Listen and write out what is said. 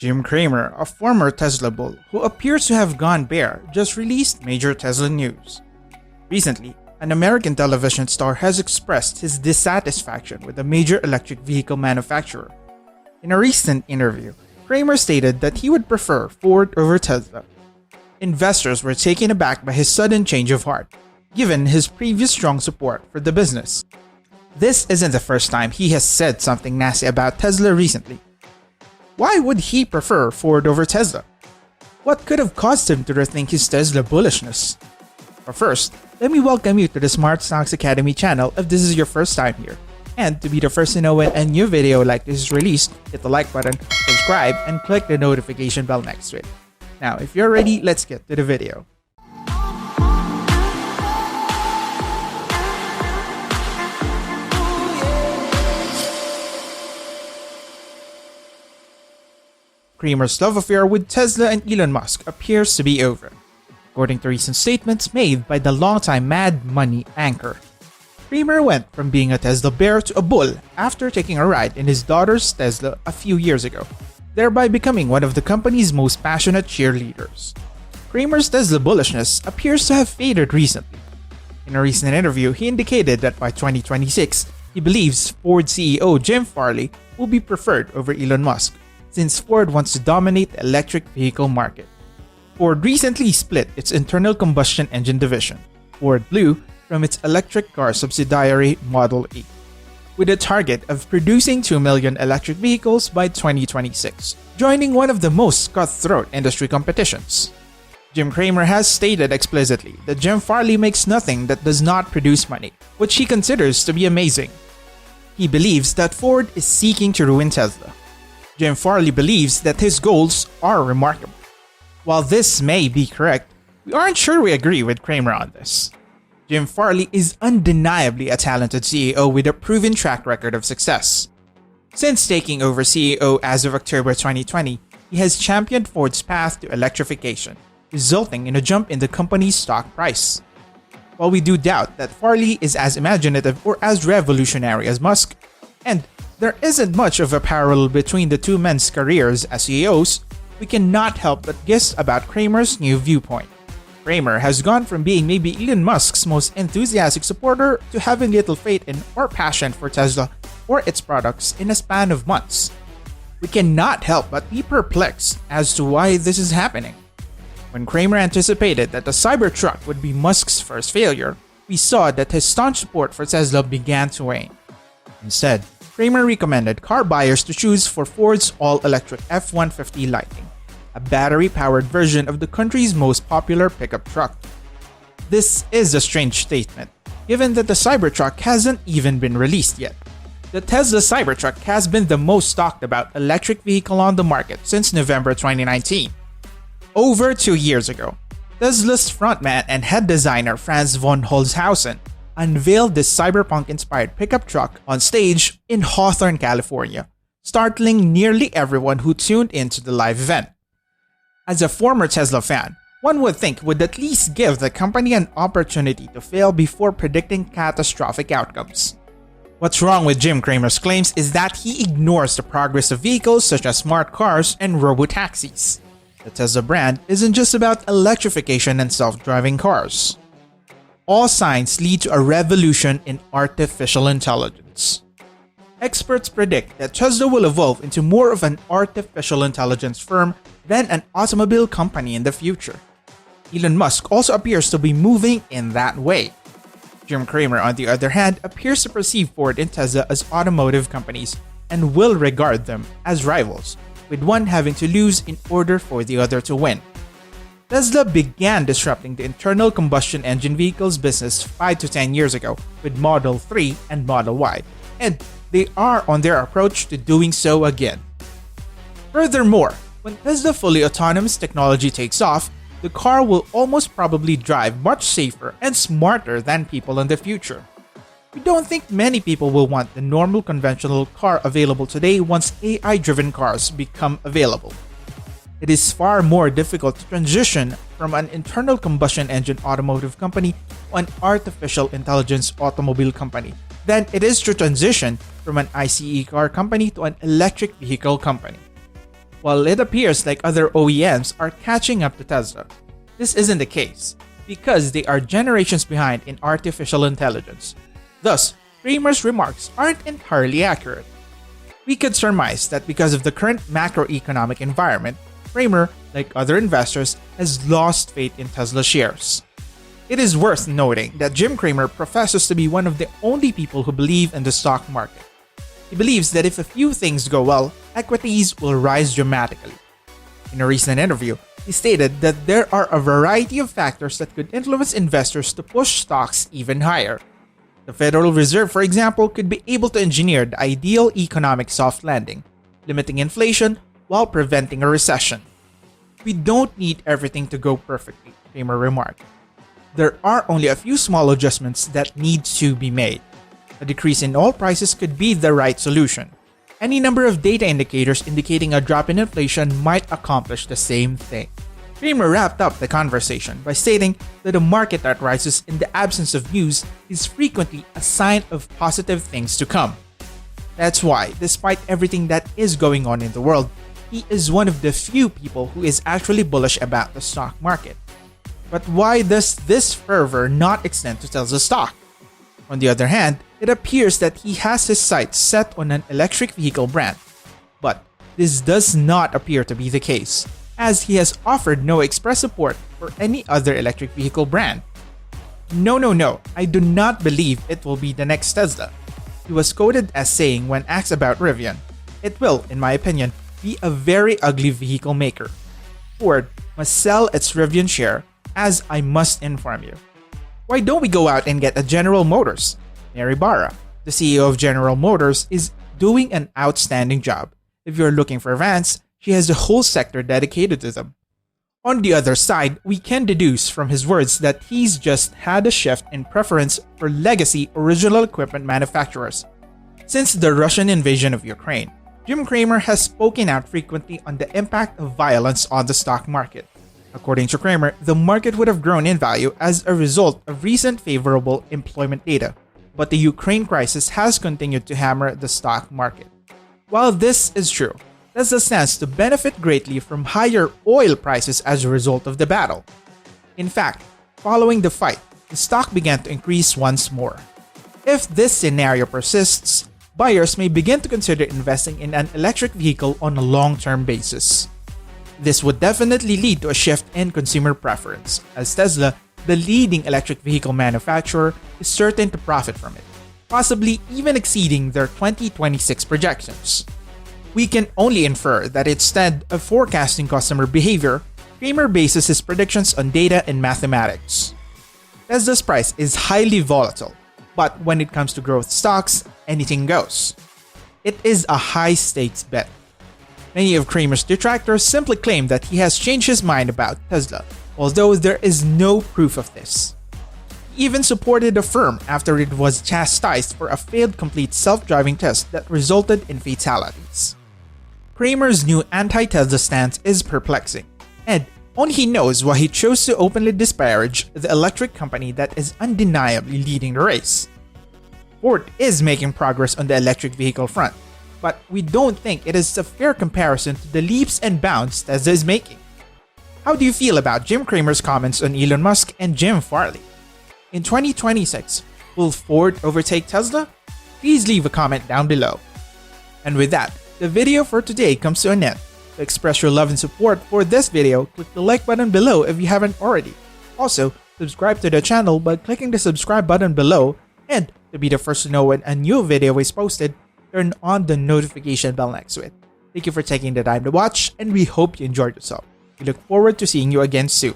Jim Cramer, a former Tesla bull who appears to have gone bear, just released major Tesla news. Recently, an American television star has expressed his dissatisfaction with a major electric vehicle manufacturer. In a recent interview, Cramer stated that he would prefer Ford over Tesla. Investors were taken aback by his sudden change of heart, given his previous strong support for the business. This isn't the first time he has said something nasty about Tesla recently. Why would he prefer Ford over Tesla? What could have caused him to rethink his Tesla bullishness? But first, let me welcome you to the Smart Stocks Academy channel if this is your first time here. And to be the first to know when a new video like this is released, hit the like button, subscribe, and click the notification bell next to it. Now, if you're ready, let's get to the video. Cramer's love affair with Tesla and Elon Musk appears to be over, according to recent statements made by the longtime Mad Money anchor. Cramer went from being a Tesla bear to a bull after taking a ride in his daughter's Tesla a few years ago, thereby becoming one of the company's most passionate cheerleaders. Cramer's Tesla bullishness appears to have faded recently. In a recent interview, he indicated that by 2026, he believes Ford CEO Jim Farley will be preferred over Elon Musk, since Ford wants to dominate the electric vehicle market. Ford recently split its internal combustion engine division, Ford Blue, from its electric car subsidiary Model E, with a target of producing 2 million electric vehicles by 2026, joining one of the most cutthroat industry competitions. Jim Cramer has stated explicitly that Jim Farley makes nothing that does not produce money, which he considers to be amazing. He believes that Ford is seeking to ruin Tesla. Jim Farley believes that his goals are remarkable. While this may be correct, we aren't sure we agree with Cramer on this. Jim Farley is undeniably a talented CEO with a proven track record of success. Since taking over CEO as of October 2020, he has championed Ford's path to electrification, resulting in a jump in the company's stock price. While we do doubt that Farley is as imaginative or as revolutionary as Musk, and there isn't much of a parallel between the two men's careers as CEOs, we cannot help but guess about Cramer's new viewpoint. Cramer has gone from being maybe Elon Musk's most enthusiastic supporter to having little faith in or passion for Tesla or its products in a span of months. We cannot help but be perplexed as to why this is happening. When Cramer anticipated that the Cybertruck would be Musk's first failure, we saw that his staunch support for Tesla began to wane. Instead, Cramer recommended car buyers to choose for Ford's all-electric F-150 Lightning, a battery-powered version of the country's most popular pickup truck. This is a strange statement, given that the Cybertruck hasn't even been released yet. The Tesla Cybertruck has been the most talked about electric vehicle on the market since November 2019. Over 2 years ago, Tesla's frontman and head designer Franz von Holzhausen unveiled this cyberpunk-inspired pickup truck on stage in Hawthorne, California, startling nearly everyone who tuned into the live event. As a former Tesla fan, one would think would at least give the company an opportunity to fail before predicting catastrophic outcomes. What's wrong with Jim Cramer's claims is that he ignores the progress of vehicles such as smart cars and robotaxis. The Tesla brand isn't just about electrification and self-driving cars. All signs lead to a revolution in artificial intelligence. Experts predict that Tesla will evolve into more of an artificial intelligence firm than an automobile company in the future. Elon Musk also appears to be moving in that way. Jim Cramer, on the other hand, appears to perceive Ford and Tesla as automotive companies and will regard them as rivals, with one having to lose in order for the other to win. Tesla began disrupting the internal combustion engine vehicles business 5 to 10 years ago with Model 3 and Model Y, and they are on their approach to doing so again. Furthermore, when Tesla fully autonomous technology takes off, the car will almost probably drive much safer and smarter than people in the future. We don't think many people will want the normal conventional car available today once AI-driven cars become available. It is far more difficult to transition from an internal combustion engine automotive company to an artificial intelligence automobile company than it is to transition from an ICE car company to an electric vehicle company. While it appears like other OEMs are catching up to Tesla, this isn't the case because they are generations behind in artificial intelligence. Thus, Cramer's remarks aren't entirely accurate. We could surmise that because of the current macroeconomic environment, Cramer, like other investors, has lost faith in Tesla shares. It is worth noting that Jim Cramer professes to be one of the only people who believe in the stock market. He believes that if a few things go well, equities will rise dramatically. In a recent interview, he stated that there are a variety of factors that could influence investors to push stocks even higher. The Federal Reserve, for example, could be able to engineer the ideal economic soft landing, limiting inflation while preventing a recession. We don't need everything to go perfectly, Cramer remarked. There are only a few small adjustments that need to be made. A decrease in oil prices could be the right solution. Any number of data indicators indicating a drop in inflation might accomplish the same thing. Cramer wrapped up the conversation by stating that a market that rises in the absence of news is frequently a sign of positive things to come. That's why, despite everything that is going on in the world, he is one of the few people who is actually bullish about the stock market. But why does this fervor not extend to Tesla stock? On the other hand, it appears that he has his sights set on an electric vehicle brand. But this does not appear to be the case, as he has offered no express support for any other electric vehicle brand. No, I do not believe it will be the next Tesla. He was quoted as saying when asked about Rivian, "It will, in my opinion, be a very ugly vehicle maker. Ford must sell its Rivian share, as I must inform you." Why don't we go out and get a General Motors? Mary Barra, the CEO of General Motors, is doing an outstanding job. If you're looking for vans, she has a whole sector dedicated to them. On the other side, we can deduce from his words that he's just had a shift in preference for legacy original equipment manufacturers. Since the Russian invasion of Ukraine, Jim Cramer has spoken out frequently on the impact of violence on the stock market. According to Cramer, the market would have grown in value as a result of recent favorable employment data, but the Ukraine crisis has continued to hammer the stock market. While this is true, Tesla stands to benefit greatly from higher oil prices as a result of the battle. In fact, following the fight, the stock began to increase once more. If this scenario persists, buyers may begin to consider investing in an electric vehicle on a long-term basis. This would definitely lead to a shift in consumer preference, as Tesla, the leading electric vehicle manufacturer, is certain to profit from it, possibly even exceeding their 2026 projections. We can only infer that instead of forecasting customer behavior, Cramer bases his predictions on data and mathematics. Tesla's price is highly volatile, but when it comes to growth stocks, anything goes. It is a high-stakes bet. Many of Cramer's detractors simply claim that he has changed his mind about Tesla, although there is no proof of this. He even supported the firm after it was chastised for a failed complete self-driving test that resulted in fatalities. Cramer's new anti-Tesla stance is perplexing, and only he knows why he chose to openly disparage the electric company that is undeniably leading the race. Ford is making progress on the electric vehicle front, but we don't think it is a fair comparison to the leaps and bounds Tesla is making. How do you feel about Jim Cramer's comments on Elon Musk and Jim Farley? In 2026, will Ford overtake Tesla? Please leave a comment down below. And with that, the video for today comes to an end. To express your love and support for this video, click the like button below if you haven't already. Also, subscribe to the channel by clicking the subscribe button below, and to be the first to know when a new video is posted, turn on the notification bell next to it. Thank you for taking the time to watch, and we hope you enjoyed yourself. We look forward to seeing you again soon.